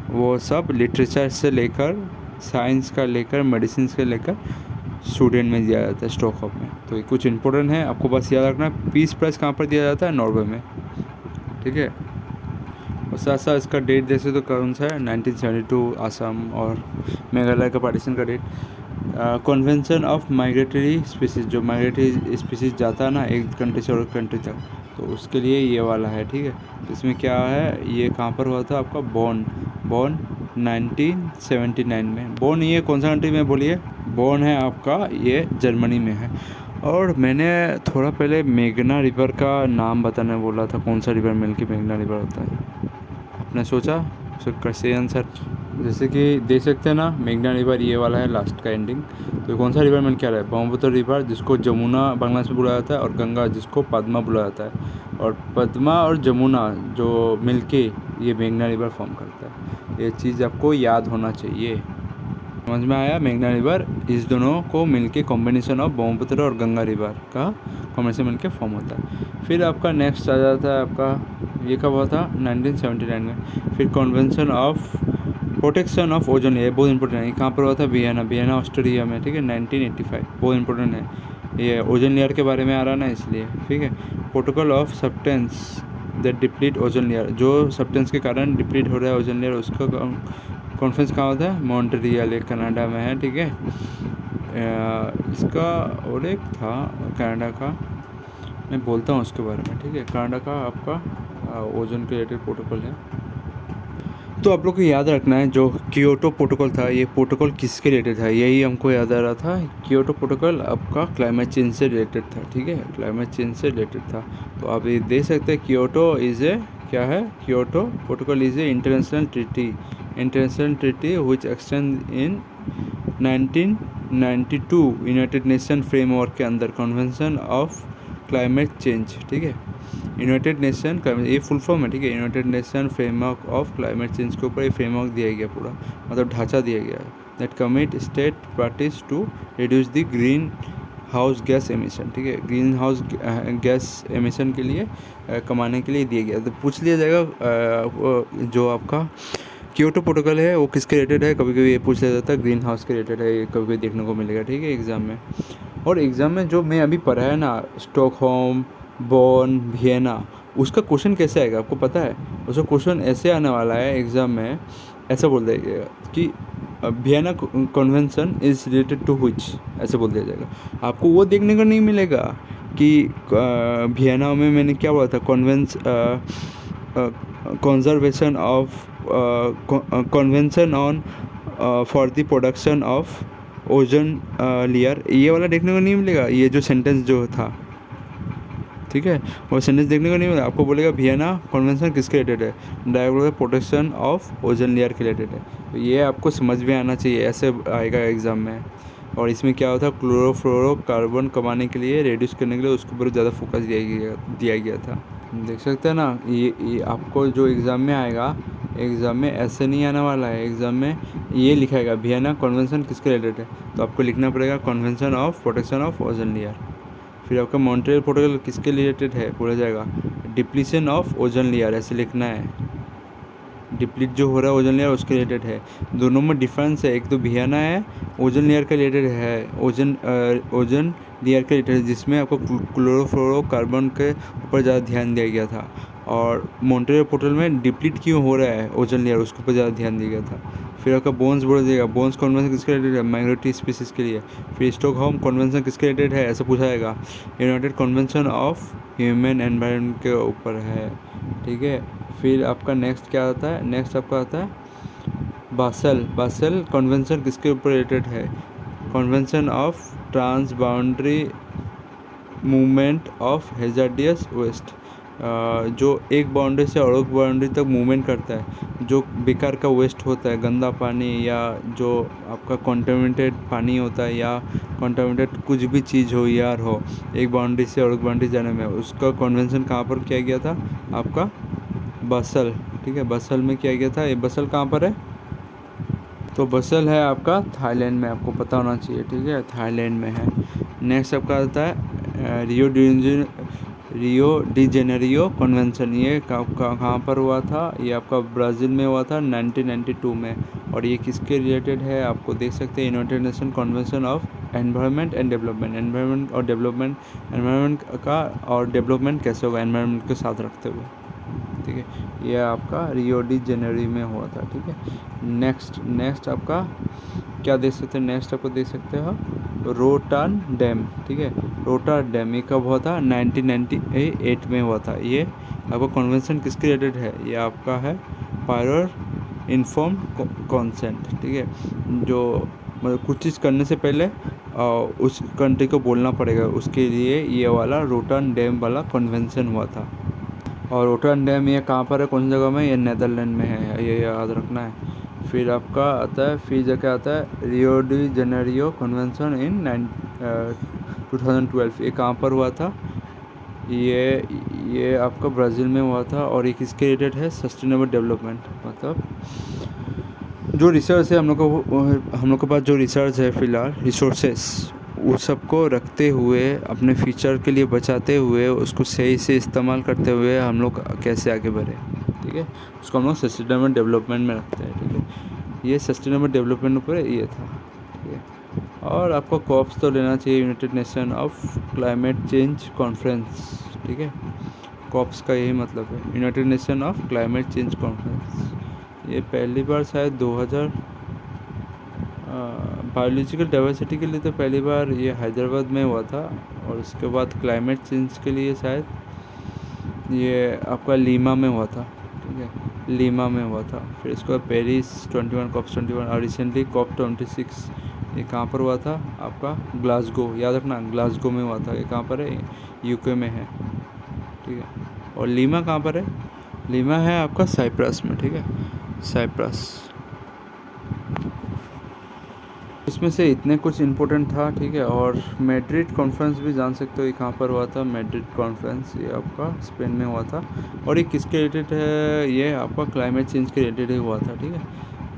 वो सब लिटरेचर से लेकर, साइंस का लेकर, मेडिसिन से लेकर स्वीडन में दिया जाता है, स्टॉकहोम में। तो ये कुछ इंपॉर्टेंट है, आपको बस याद रखना, पीस प्राइज़ कहाँ पर दिया जाता है, नॉर्वे में, ठीक है। और साथ साथ इसका डेट देखे तो कौन सा है, 1972 असम और मेघालय का पार्टीशन का date. Convention of migratory species, जो माइग्रेटरी स्पीसीज जाता है ना एक कंट्री से और कंट्री तक, तो उसके लिए ये वाला है, ठीक है। इसमें क्या है, ये कहाँ पर हुआ था आपका, बॉन 1979 में। बॉन ये कौन सा कंट्री में बोलिए, बॉन है आपका ये जर्मनी में है। और मैंने थोड़ा पहले मेघना रिवर का नाम बताने बोला था, कौन सा रिवर मिल के मेघना रिवर होता है, आपने सोचा उसका कैसे आंसर, जैसे कि देख सकते हैं ना, मेघना रिवर ये वाला है लास्ट का एंडिंग। तो कौन सा रिवर मिल के आ रहा है, ब्रह्मपुत्र रिवर, जिसको जमुना बांग्लादेश में बुलाया जाता है, और गंगा जिसको पद्मा बुलाया जाता है। और पद्मा और जमुना जो मिल के ये मेघना रिवर फॉर्म करता है, ये चीज़ आपको याद होना चाहिए। समझ में आया, मेघना रिवर इस दोनों को मिलके कॉम्बिनेशन ऑफ ब्रह्मपुत्र और गंगा रिवर का कॉम्बिनेशन मिलके फॉर्म होता है। फिर आपका नेक्स्ट आ जाता है आपका, ये कब हुआ था, 1979 में। फिर convention of protection of ozone layer, बहुत इंपॉर्टेंट है, कहाँ पर हुआ था, वियना ऑस्ट्रेलिया में, ठीक है, 1985, बहुत इंपॉर्टेंट है, ये ओजोन लेयर के बारे में आ रहा है ना इसलिए, ठीक है। Protocol of substance that deplete ozone layer, जो सब्सटेंस के कारण डिप्लीट हो रहा है ओजोन लेयर, उसका कॉन्फ्रेंस कहाँ होता है, मॉन्ट्रियल, ये कनाडा में है, ठीक है। इसका और एक था कनाडा का, मैं बोलता हूँ उसके बारे में, ठीक है। कनाडा का आपका ओजोन के रिलेटेड प्रोटोकॉल है। तो आप लोग को याद रखना है, जो क्योटो प्रोटोकॉल था, ये प्रोटोकॉल किसके रिलेटेड था, यही हमको याद आ रहा था। क्योटो प्रोटोकॉल आपका क्लाइमेट चेंज से रिलेटेड था, ठीक है, क्लाइमेट चेंज से रिलेटेड था। तो आप ये देख सकते हैं, क्योटो इज़ ए क्या है, Kyoto protocol is a international treaty which extend in 1992 United nation framework के अंदर, कन्वेंशन ऑफ क्लाइमेट चेंज, ठीक है। यूनाइटेड नेशन ये फुल फॉर्म है, ठीक है, United nation framework of climate change के ऊपर ये फ्रेमवर्क दिया गया पूरा, मतलब ढांचा दिया गया है, that commit state parties to reduce the green house gas emission, ठीक है, ग्रीन हाउस गैस एमिशन के लिए कमाने के लिए दिया गया। तो पूछ लिया जाएगा जो आपका क्योटो प्रोटोकॉल है वो किसके रिलेटेड है, कभी कभी ये पूछ लिया जाता है, ग्रीन हाउस के रिलेटेड है, ये कभी कभी देखने को मिलेगा, ठीक है, एग्ज़ाम में। और एग्ज़ाम में जो मैं अभी पढ़ा है ना, स्टॉकहोम, बॉन, वियना, उसका क्वेश्चन कैसे आएगा आपको पता है, उसका क्वेश्चन ऐसे आने वाला है एग्ज़ाम में, ऐसा बोल दिया जाएगा कि Vienna convention is related to which, ऐसे बोल दिया जाएगा। आपको वो देखने को नहीं मिलेगा कि वियना में मैंने क्या बोला था, conservation of convention on for the production of ozone layer, ये वाला देखने को नहीं मिलेगा, ये जो सेंटेंस जो था, ठीक है, वो सेंटेंस देखने को नहीं मिला। आपको बोलेगा वियना कन्वेंशन किसके रिलेटेड है, direct protection of ozone layer के रिलेटेड है। तो ये आपको समझ में आना चाहिए, ऐसे आएगा एग्जाम में। और इसमें क्या होता है, क्लोरोफ्लोरोकार्बन कमाने के लिए, रिड्यूस करने के लिए उसके ऊपर ज़्यादा फोकस दिया गया था। देख सकते हैं ना, ये आपको जो एग्ज़ाम में आएगा, एग्ज़ाम में ऐसे नहीं आने वाला है। एग्ज़ाम में ये लिखाएगा वियना कन्वेंशन किसके रिलेटेड है, तो आपको लिखना पड़ेगा convention of protection of ozone layer. फिर आपका मॉन्ट्रियल प्रोटोकॉल किसके रिलेटेड है, बोला जाएगा डिप्लीशन ऑफ ओजोन लेयर, ऐसे लिखना है। डिप्लीट जो हो रहा है ओजोन लेयर उसके रिलेटेड है। दोनों में डिफरेंस है, एक तो वियना है ओजोन लेयर का रिलेटेड है, ओजोन लेयर के रिलेटेड, जिसमें आपको क्लोरोफ्लोरोकार्बन के ऊपर ज़्यादा ध्यान दिया गया था। और मॉन्ट्रियल प्रोटोकॉल में डिप्लीट क्यों हो रहा है ओजोन लेयर, उसके ऊपर ज़्यादा ध्यान दिया गया था। फिर आपका बोन्स बोल देगा, बोन्स कन्वेंशन किसके रिलेटेड है, माइनॉरिटी स्पीसीज के लिए। फिर स्टॉकहोम कन्वेंशन किसके रिलेटेड है, ऐसा पूछा जाएगा, United convention of human environment के ऊपर है, ठीक है। फिर आपका नेक्स्ट क्या आता है, नेक्स्ट आपका आता है बासेल कन्वेंशन किसके ऊपर रिलेटेड है, convention of trans boundary movement of hazardous waste, जो एक बाउंड्री से और एक बाउंड्री तक मूवमेंट करता है, जो बेकार का वेस्ट होता है, गंदा पानी या जो आपका कॉन्टामिनेटेड पानी होता है या कॉन्टामिनेटेड कुछ भी चीज़ हो यार हो, एक बाउंड्री से और एक बाउंड्री जाने में, उसका कन्वेंशन कहाँ पर किया गया था, आपका बसल, ठीक है, बसल में किया गया था। ये बसल कहाँ पर है, तो बसल है आपका थाईलैंड में, आपको पता होना चाहिए, ठीक है, थाईलैंड में है। नेक्स्ट आपका आता है रियो डी जेनेरियो कन्वेंशन, ये कहाँ पर हुआ था, ये आपका ब्राज़ील में हुआ था 1992 में। और ये किसके रिलेटेड है, आपको देख सकते हैं, United nation convention of environment and development, environment और डेवलपमेंट, एनवायरनमेंट का और डेवलपमेंट कैसे होगा एनवायरनमेंट के साथ रखते हुए, ठीक है, ये आपका रियो डी जेनेरियो में हुआ था, ठीक है। नेक्स्ट आपका क्या देख सकते हैं, नेक्स्ट आपको देख सकते हो रोटान डैम, ठीक है, रोटा डैम, ये कब हुआ था, 1998 में हुआ था। ये आपका कन्वेंशन किसके रिलेटेड है, ये आपका है पायर इन्फॉर्म्ड कंसेंट, ठीक है, जो मतलब कुछ चीज़ करने से पहले उस कंट्री को बोलना पड़ेगा, उसके लिए ये वाला रोटान डैम वाला कन्वेंशन हुआ था। और रोटरडैम डैम ये कहाँ पर है, कौन सी जगह में, ये नेदरलैंड में है, ये याद रखना है। फिर आपका आता है, फिर जगह आता है Rio de Janeiro convention in 2012, ये कहाँ पर हुआ था, ये आपका ब्राज़ील में हुआ था। और ये किसके रिलेटेड है, सस्टेनेबल डेवलपमेंट, मतलब जो रिसर्च है हम लोग के पास जो रिसर्च है फ़िलहाल, रिसोर्सेस, वो सबको रखते हुए अपने फ्यूचर के लिए बचाते हुए उसको सही से इस्तेमाल करते हुए हम लोग कैसे आगे बढ़े, ठीक है, उसको हम लोग सस्टेनेबल डेवलपमेंट में रखते हैं, ठीक है। ये सस्टेनेबल डेवलपमेंट ऊपर ये था, ठीक है। और आपको कॉप्स तो लेना चाहिए, United nation of climate change conference, ठीक है, कॉप्स का यही मतलब है, United nation of climate change conference. ये पहली बार शायद 2000 बायोलॉजिकल डाइवर्सिटी के लिए तो पहली बार ये हैदराबाद में हुआ था, और उसके बाद क्लाइमेट चेंज के लिए शायद ये आपका लीमा में हुआ था, ठीक है, लीमा में हुआ था। फिर इसके बाद पेरिस 21, कॉप 21, और रिसेंटली कॉप 26, ये कहाँ पर हुआ था, आपका ग्लासगो, याद रखना ग्लासगो में हुआ था। ये कहाँ पर है, यूके में है, ठीक है। और लीमा कहाँ पर है, लीमा है आपका साइप्रस में, ठीक है, साइप्रस। इसमें से इतने कुछ इम्पोर्टेंट था, ठीक है। और मैड्रिड कॉन्फ्रेंस भी जान सकते हो, ये कहाँ पर हुआ था, मैड्रिड कॉन्फ्रेंस, ये आपका स्पेन में हुआ था। और ये किसके रिलेटेड है, ये आपका क्लाइमेट चेंज के रिलेटेड ही हुआ था, ठीक है।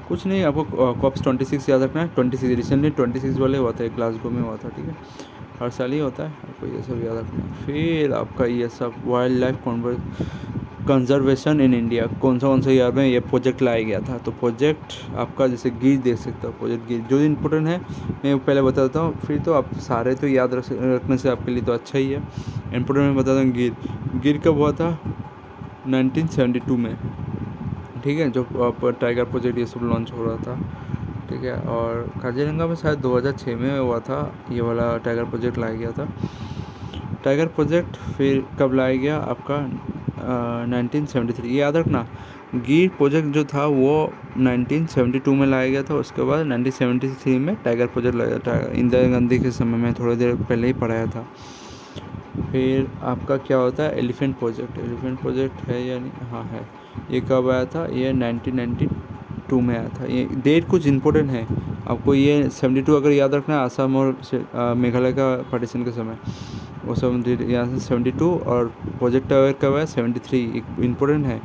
कुछ नहीं, आपको कॉप्स 26 याद रखना है, 26 रिसेंटली 26 वाले हुआ था, ग्लासगो में हुआ था, ठीक है, हर साल ही होता है, आपको ये सब याद रखना है। फिर आपका ये सब wild life conservation in India, कौन सा ईयर में ये प्रोजेक्ट लाया गया था, तो प्रोजेक्ट आपका जैसे गिर देख सकते हो, प्रोजेक्ट गिर जो इम्पोर्टेंट है मैं पहले बता देता हूँ, फिर तो आप सारे तो याद रखने से आपके लिए तो अच्छा ही है। इम्पोर्टेंट मैं बताता हूँ, गिर कब हुआ था, 1972 में, ठीक है, जो टाइगर प्रोजेक्ट ये सब लॉन्च हो रहा था, ठीक है। और काजीरंगा में शायद 2006 में हुआ था, ये वाला टाइगर प्रोजेक्ट लाया गया था। टाइगर प्रोजेक्ट फिर कब लाया गया, आपका 1973, ये याद रखना। गिर प्रोजेक्ट जो था वो 1972 में लाया गया था। उसके बाद 1973 में टाइगर प्रोजेक्ट लाया था, इंदिरा गांधी के समय में, थोड़ी देर पहले ही पढ़ाया था। फिर आपका क्या होता है एलिफेंट प्रोजेक्ट। एलिफेंट प्रोजेक्ट है या नहीं, हाँ है। ये कब आया था, ये 1992 में आया था। ये डेट कुछ इम्पोर्टेंट है आपको, ये 72 अगर याद रखना है, आसाम और मेघालय का पार्टीशन के समय, वो सब यहाँ से 72, और प्रोजेक्ट टावर कब आया 73, एक इम्पोर्टेंट है।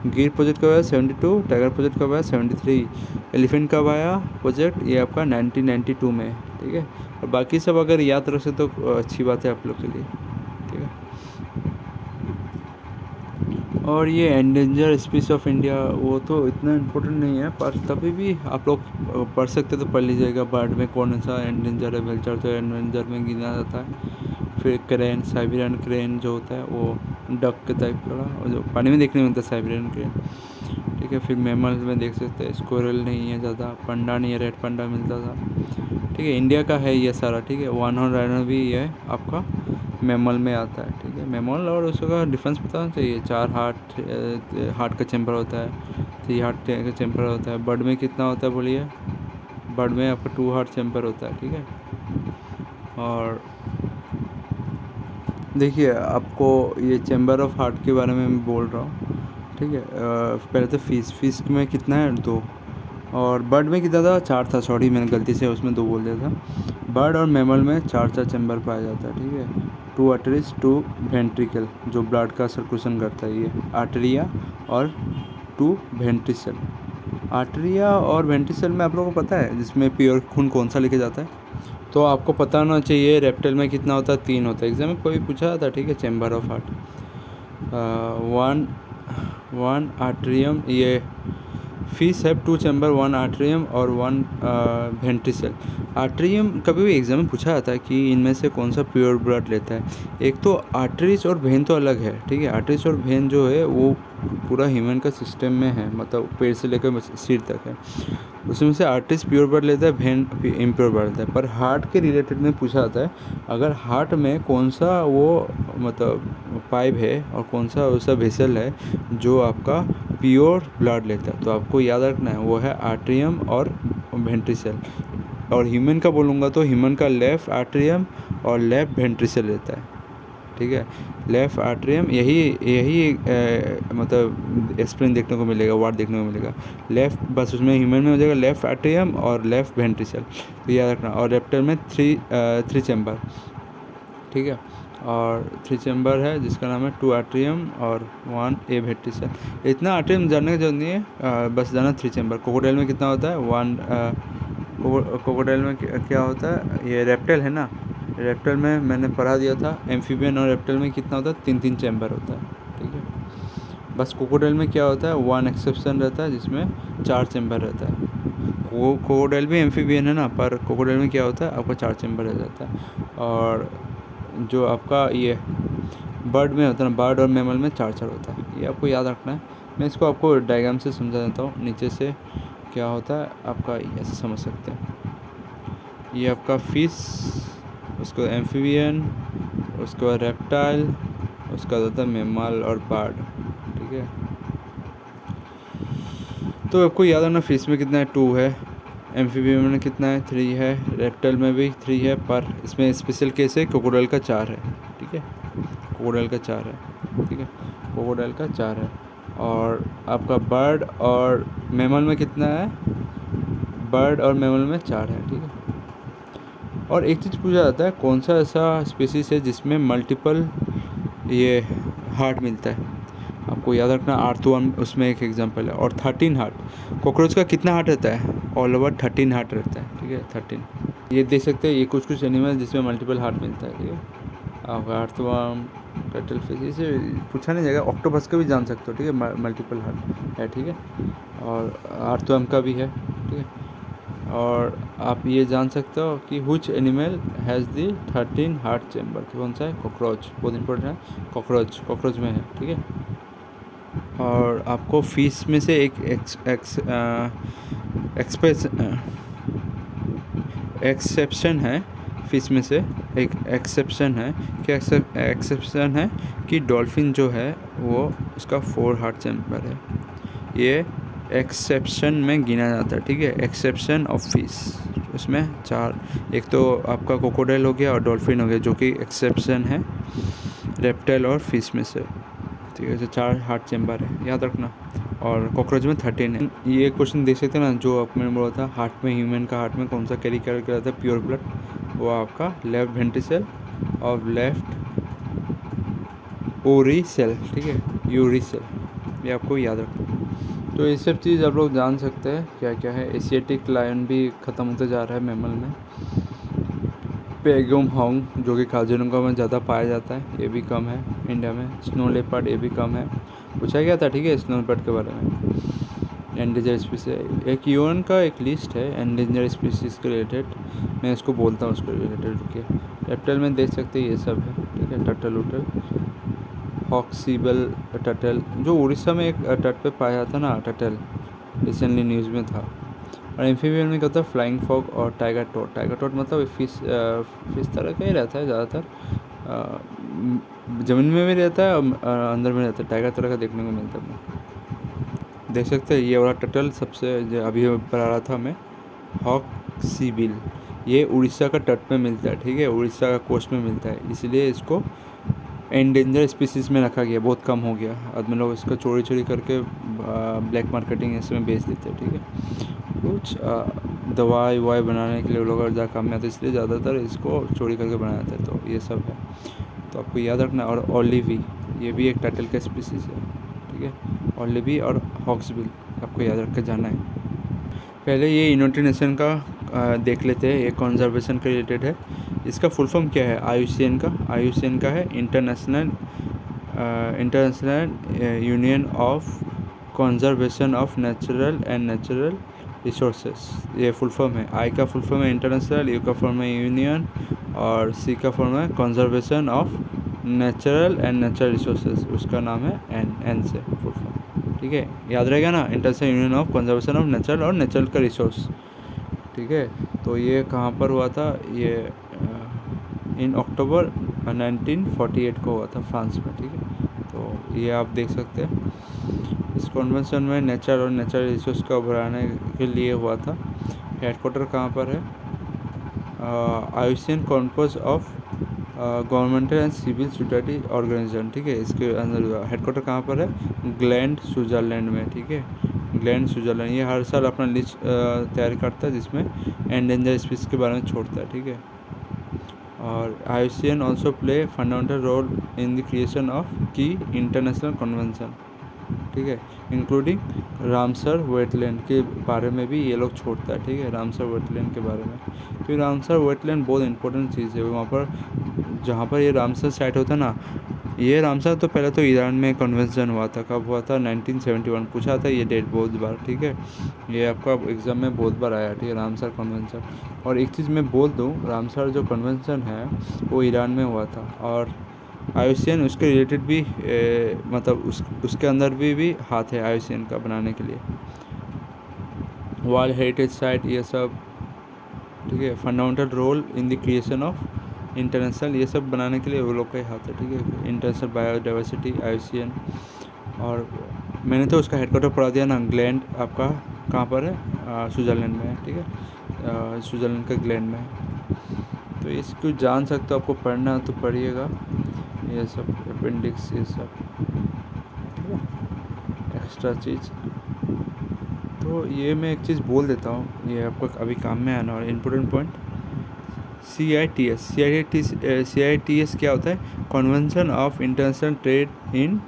गिर प्रोजेक्ट कब आया 72, टाइगर प्रोजेक्ट कब आया 73, एलिफेंट कब आया प्रोजेक्ट, ये आपका 1992 में, ठीक है। और बाकी सब अगर याद रख सकते तो अच्छी बात है आप लोग के लिए, ठीक है। और ये एंडेंजर स्पीसीज ऑफ इंडिया, वो तो इतना इम्पोर्टेंट नहीं है, पर तभी भी आप लोग पढ़ सकते तो पढ़ लीजिएगा। बर्ड में कौन सा एंडेंजर है, वेलचर तो एंडेंजर में गिना जाता है। फिर क्रेन, साइबेरियन क्रेन जो होता है वो डक के टाइप का, और जो पानी में देखने में मिलता है साइबेरियन क्रेन, ठीक है। फिर मैमल्स में देख सकते हैं, स्क्वायरल नहीं है ज़्यादा, पंडा नहीं है, रेड पंडा मिलता था, ठीक है। इंडिया का है ये सारा, ठीक है। वन हॉर्न राइनो भी ये आपका मैमल में आता है, ठीक है। मैमल और उसका डिफरेंस बताना चाहिए, 4 हार्ट का चैम्बर होता है, 3 हार्ट का चैम्बर होता है। बर्ड में कितना होता है बोलिए, बर्ड में आपका 2 हार्ट चैम्बर होता है, ठीक है। और देखिए आपको ये चैम्बर ऑफ हार्ट के बारे में मैं बोल रहा हूँ, ठीक है। पहले तो फिश में कितना है 2, और बर्ड में कितना था 4 था, सॉरी मैंने गलती से उसमें 2 बोल दिया था। बर्ड और मैमल में 4 चैम्बर पाया जाता है, ठीक है। 2 आर्टरीज, 2 वेंट्रिकल जो ब्लड का सर्कुलेशन करता है, ये आर्टरिया, और 2 वेंट्रिकल। आर्टरिया और वेंट्रिकल में आप लोगों को पता है जिसमें प्योर खून कौन सा लेके जाता है, तो आपको पता होना चाहिए। रेप्टाइल में कितना होता है, 3 होता है, एग्जाम में कोई पूछा था, ठीक है। Chamber of heart, one atrium, ये फिश हैव 2 चैम्बर, 1 आर्टरियम और 1 वेंट्रिकल। आर्टरियम कभी भी एग्जाम में पूछा जाता है कि इनमें से कौन सा प्योर ब्लड लेता है। एक तो आर्टरीज और वेन तो अलग है, ठीक है। आर्टरीज और वेन जो है वो पूरा ह्यूमन का सिस्टम में है, मतलब पेट से लेकर सिर तक है। उसमें से आर्टरीज प्योर ब्लड लेता है, वेन इम्प्योर ब्लड लेता है। पर हार्ट के रिलेटेड में पूछा जाता है, अगर हार्ट में कौन सा वो मतलब पाइप है और कौन सा वैसा वेसल है जो आपका प्योर ब्लड लेता है, तो आपको याद रखना है वो है आर्टरियम और वेंट्रिकल। और ह्यूमन का बोलूँगा तो ह्यूमन का लेफ़्ट आर्टरियम और लेफ़्ट वेंट्रिकल रहता है, ठीक है। लेफ़्ट आर्टरियम यही मतलब एक्सप्लेन देखने को मिलेगा, वार्ड देखने को मिलेगा। लेफ़्ट बस उसमें ह्यूमन में हो जाएगा लेफ़्ट आर्टरियम और लेफ़्ट वेंट्रिकल, तो याद रखना। और रेप्टाइल में 3 चैम्बर, ठीक है। और 3 चैम्बर है जिसका नाम है 2 आर्टरियम और 1 ए वेंट्रिकल। इतना आर्टरियम जानने की जरूरत नहीं है, बस जाना 3 चैम्बर। क्रोकोडाइल में कितना होता है 1, क्रोकोडाइल में क्या होता है, ये रेप्टाइल है ना, रेप्टाइल में मैंने पढ़ा दिया था। एम्फीबियन और रेप्टाइल में कितना होता है 3 चैम्बर होता है, ठीक है। बस क्रोकोडाइल में क्या होता है 1 एक्सेप्शन रहता है जिसमें 4 चैम्बर रहता है। वो क्रोकोडाइल भी एम्फीबियन है ना, पर क्रोकोडाइल में क्या होता है आपका 4 चैम्बर रह जाता है। और जो आपका ये बर्ड में होता है ना, बर्ड और मैमल में 4 होता है, ये आपको याद रखना है। मैं इसको आपको डायग्राम से समझा देता हूँ, नीचे से क्या होता है आपका ऐसे समझ सकते हैं। ये आपका फिश, उसको एम्फीबियन, उसके बाद रेप्टाइल, उसका होता है मैमल और बर्ड, ठीक है। तो आपको याद रखना फिश में कितना है 2 है, एम्फीबियन में कितना है 3 है, रेप्टाइल में भी 3 है, पर इसमें स्पेशल केस है क्रोकोडाइल का 4 है, ठीक है। क्रोकोडाइल का 4 है, ठीक है। क्रोकोडाइल का 4 है। और आपका बर्ड और मैमल में कितना है, बर्ड और मैमल में 4 है, ठीक है। और एक चीज़ पूछा जाता है, कौन सा ऐसा स्पीसीज है जिसमें मल्टीपल ये हार्ट मिलता है। आपको याद रखना, आर्थवन उसमें एक एग्जांपल है। और 13 हार्ट, कॉकरोच का कितना हार्ट रहता है, ऑल ओवर 13 हार्ट रहता है, ठीक है। 13 ये देख सकते हैं, ये कुछ एनिमल जिसमें मल्टीपल हार्ट मिलता है, ठीक है। आपका अर्थवर्म, टर्टल फिश, इसे पूछा नहीं जाएगा। ऑक्टोपस का भी जान सकते हो, ठीक है, मल्टीपल हार्ट है, ठीक है। और अर्थवर्म का भी है, ठीक है। और आप ये जान सकते हो कि हुच animal has the 13 heart chamber, कौन सा है, कॉकरोच, बहुत इंपॉर्टेंट है। कॉकरोच में है, ठीक है। और आपको फिश में से एक एक्सेप्शन है। फिश में से एक एक्सेप्शन है। क्या एक्सेप्शन है कि डॉल्फिन जो है वो उसका 4 हार्ट चैम्बर है, ये एक्सेप्शन में गिना जाता है, ठीक है। एक्सेप्शन ऑफ फिश, उसमें 4, एक तो आपका क्रोकोडाइल हो गया और डॉल्फिन हो गया जो कि एक्सेप्शन है रेप्टाइल और फिश में से, ठीक है। जो 4 हार्ट चैम्बर है याद रखना, और कॉकरोच में 13 है। ये क्वेश्चन देख सकते हैं ना, जो आप मैंने बोला था हार्ट में, ह्यूमन का हार्ट में कौन सा कैरी करता है प्योर ब्लड, वो आपका लेफ्ट वेंट्रिकल और लेफ्ट ओरी सेल, ठीक है, यूरी सेल, ये आपको याद रखना। तो ये सब चीज़ आप लोग जान सकते हैं क्या क्या है। एशियाटिक लायन भी ख़त्म होते जा रहा है मैमल में। पेगुम हॉन्ग जो कि काजीरंगा में ज़्यादा पाया जाता है, ये भी कम है इंडिया में। स्नो लेपर्ड ये भी कम है, पूछा गया था, ठीक है, स्नो लेपर्ड के बारे में। एंडेंजर स्पीसीज एक यूएन का एक लिस्ट है एंडेंजर स्पीसीज के रिलेटेड, मैं इसको बोलता हूँ उसके रिलेटेड के। रेप्टाइल में देख सकते हैं ये सब है, ठीक है, टर्टल उटल, हॉक्सीबल टर्टल जो उड़ीसा में एक तट पे पाया था ना टर्टल, रिसेंटली न्यूज़ में था। और एम्फीबियन में क्या होता है, फ्लाइंग फॉग और टाइगर टोड। टाइगर टोड मतलब फिश तरह का ही रहता है ज़्यादातर, ज़मीन में भी रहता है और अंदर में रहता है, टाइगर तरह का देखने को मिलता है। देख सकते हैं ये वाला टर्टल सबसे जो अभी ऊपर आ रहा था हमें, हॉक्सीबिल, ये उड़ीसा का तट में मिलता है, ठीक है, उड़ीसा का कोस्ट में मिलता है, इसलिए इसको एंडेंजर स्पीसीज में रखा गया, बहुत कम हो गया। आदमी लोग इसको चोरी चोरी करके ब्लैक मार्केटिंग इसमें बेच देते हैं, ठीक है। कुछ दवाई ववाई बनाने के लिए लोग ज़्यादा काम में आता है, इसलिए ज़्यादातर इसको चोरी करके बनाया जाता है। तो ये सब है, तो आपको याद रखना। और ओलिवी ये भी एक टर्टल का स्पीसीज है, ठीक है, ओलिवी और हॉक्सबिल आपको याद रख के जाना है। पहले ये यूनाइटेड नेशन का देख लेते हैं, ये कंजर्वेशन के रिलेटेड है। इसका फुल फॉर्म क्या है, आईयूसीएन का है international union of conservation of natural and natural resources, ये फुल फॉर्म है। आई का फुल फॉर्म है इंटरनेशनल, यू का फॉर्म है यूनियन, और सी का फॉर्म है conservation of natural and natural resources, उसका नाम है एन से फुल फॉर्म, ठीक है, याद रहेगा ना, international union of conservation of natural और नेचुरल का रिसोर्स, ठीक है। तो ये कहाँ पर हुआ था, ये इन अक्टूबर 1948 को हुआ था फ्रांस में, ठीक है। तो ये आप देख सकते हैं, इस कन्वेंशन में नेचर और नेचुरल रिसोर्स को बढ़ाने के लिए हुआ था। हेडक्वार्टर कहाँ पर है, IUCN compose of governmental and civil society organisation, ठीक है, इसके अंदर हेडक्वार्टर कहाँ पर है, ग्लैंड स्विट्जरलैंड में, ठीक है, ग्लैंड स्विट्जरलैंड। ये हर साल अपना लिस्ट तैयार करता है जिसमें एंडेंजर स्पीसीज के बारे में छोड़ता है, ठीक है। और IUCN also play fundamental role in the creation of key international convention, ठीक है, इंक्लूडिंग रामसर वेटलैंड के बारे में भी ये लोग छोड़ता है, ठीक है, रामसर वेटलैंड के बारे में। तो रामसर वेटलैंड बहुत इंपॉर्टेंट चीज़ है, वहाँ पर जहाँ पर ये रामसर साइट होता है ना, ये रामसर तो पहले तो ईरान में कन्वेंशन हुआ था, कब हुआ था, 1971, पूछा था ये डेट बहुत बार, ठीक है, ये आपका एग्ज़ाम में बहुत बार आया, ठीक है, रामसर कन्वेंशन। और एक चीज़ मैं बोल दूँ, रामसर जो कन्वेंशन है वो ईरान में हुआ था, और आईयूसीएन उसके रिलेटेड भी मतलब उसके अंदर भी हाथ है आईयूसीएन का बनाने के लिए, वर्ल्ड हेरिटेज साइट, ये सब, ठीक है, fundamental role in the creation of international, ये सब बनाने के लिए वो लोग का ही हाथ है, ठीक है, इंटरनेशनल बायोडाइवर्सिटी आईयूसीएन। और मैंने तो उसका हेडक्वार्टर पढ़ा दिया ना, ग्लैंड आपका कहाँ पर है, स्विट्ज़रलैंड में है, ठीक है, स्विट्ज़रलैंड का ग्लैंड में है। तो इसको जान सकते हो, आपको पढ़ना तो पढ़िएगा, ये सब अपेंडिक्स, ये सब, ठीक है, एक्स्ट्रा चीज़। तो ये मैं एक चीज़ बोल देता हूँ, ये आपको अभी काम में आना, और इम्पोर्टेंट पॉइंट, CITES क्या होता है, convention of international trade in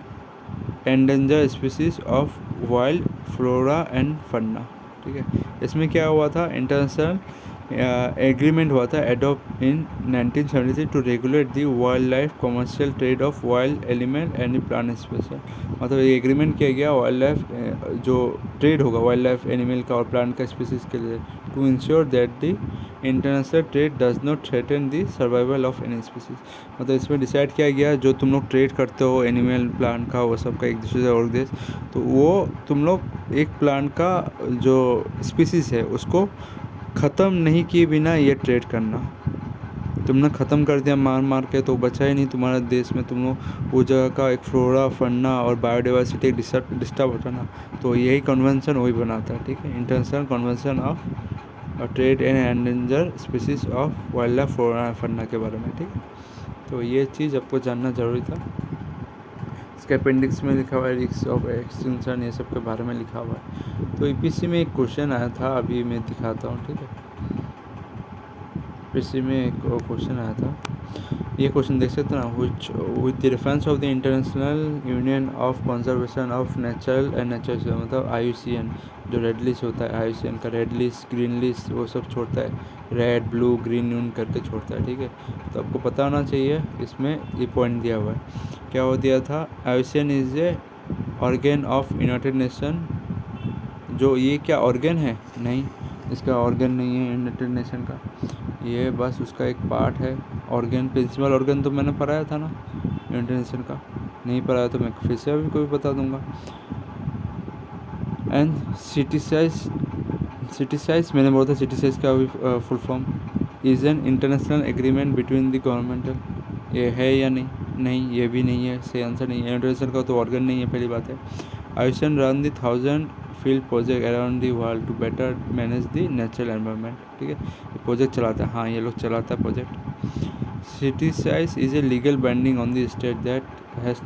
endanger species of wild flora and fauna, ठीक है। इसमें क्या हुआ था, इंटरनेशनल एग्रीमेंट हुआ था adopt in 1973 to regulate the wild life commercial trade of wild element and plant special, मतलब ये एग्रीमेंट किया गया वाइल्ड लाइफ जो ट्रेड होगा वाइल्ड लाइफ एनिमल का और प्लांट का स्पीसीज के लिए, to ensure that the international trade does not threaten the survival of any species. मतलब इसमें डिसाइड किया गया जो तुम लोग ट्रेड करते हो एनिमल प्लांट का वो सब का एक दूसरे से और देश, तो वो तुम लोग एक प्लांट का जो स्पीसीज है उसको ख़त्म नहीं किए बिना ये ट्रेड करना, तुमने ख़त्म कर दिया मार मार के, तो बचा ही नहीं तुम्हारे देश में। तुम लोग वो जगह का एक फ्लोरा फन्ना और बायोडाइवर्सिटी डिस्टर्ब होता ना, तो यही कन्वेंशन वही बनाता है, ठीक है। International convention of trade and endanger species of wild life flora fauna के बारे में, ठीक है। तो ये चीज़ आपको जानना ज़रूरी था। इसके अपेंडिक्स में लिखा हुआ है रिस्क ऑफ एक्सटिंक्शन, ये सब के बारे में लिखा हुआ है। तो ईपीसी में एक क्वेश्चन आया था, अभी मैं दिखाता हूँ, ठीक है। ईपीसी में एक क्वेश्चन आया था, ये क्वेश्चन देख सकते हैं ना, with the reference of the international union of conservation of natural and nature, मतलब IUCN, जो रेड लिस्ट होता है IUCN का, रेड लिस्ट ग्रीन लिस्ट वो सब छोड़ता है, रेड ब्लू ग्रीन यून करके छोड़ता है, ठीक है। तो आपको पता होना चाहिए, इसमें ये पॉइंट दिया हुआ है। क्या वो दिया था, IUCN is a organ of United nation. जो ये क्या ऑर्गेन है? नहीं, इसका ऑर्गेन नहीं है यूनाइटेड नेशन का, ये बस उसका एक पार्ट है। ऑर्गेन, प्रिंसिपल ऑर्गेन तो मैंने पढ़ाया था ना यूनाइटेड नेशन का, नहीं पढ़ाया तो मैं फिर से अभी कोई बता दूंगा। एंड सिटी साइज मैंने बोला था, सिटी साइज का भी full form is an international agreement between the governmental. ये है या नहीं? नहीं, ये भी नहीं है, सही आंसर नहीं है। इंटरनेशनल का तो ऑर्गन नहीं है, पहली बात है। IUCN run the 1000 field project around the world to better manage the natural environment, ठीक है। ये प्रोजेक्ट चलाता है, हाँ ये लोग चलाता है project. CITES is a legal binding on the state that have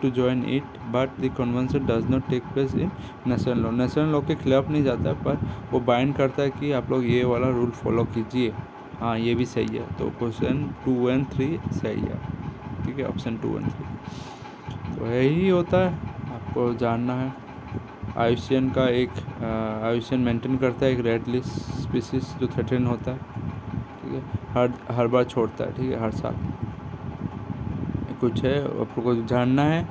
to join it, but the convention does not take place in national law. National law के खिलाफ नहीं जाता है, पर वो बाइंड करता है कि आप लोग ये वाला रूल फॉलो कीजिए। हाँ, ये भी सही है। तो क्वेश्चन 2 और 3 सही है, ठीक है, ऑप्शन 2 और 3। तो यही होता है, आपको जानना है। IUCN का एक IUCN मेंटेन करता है एक रेड लिस्ट स्पीसीज जो थ्रेटन होता है, ठीक है, हर बार छोड़ता है, ठीक है, हर साल। कुछ है आपको जानना है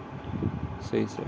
सही से।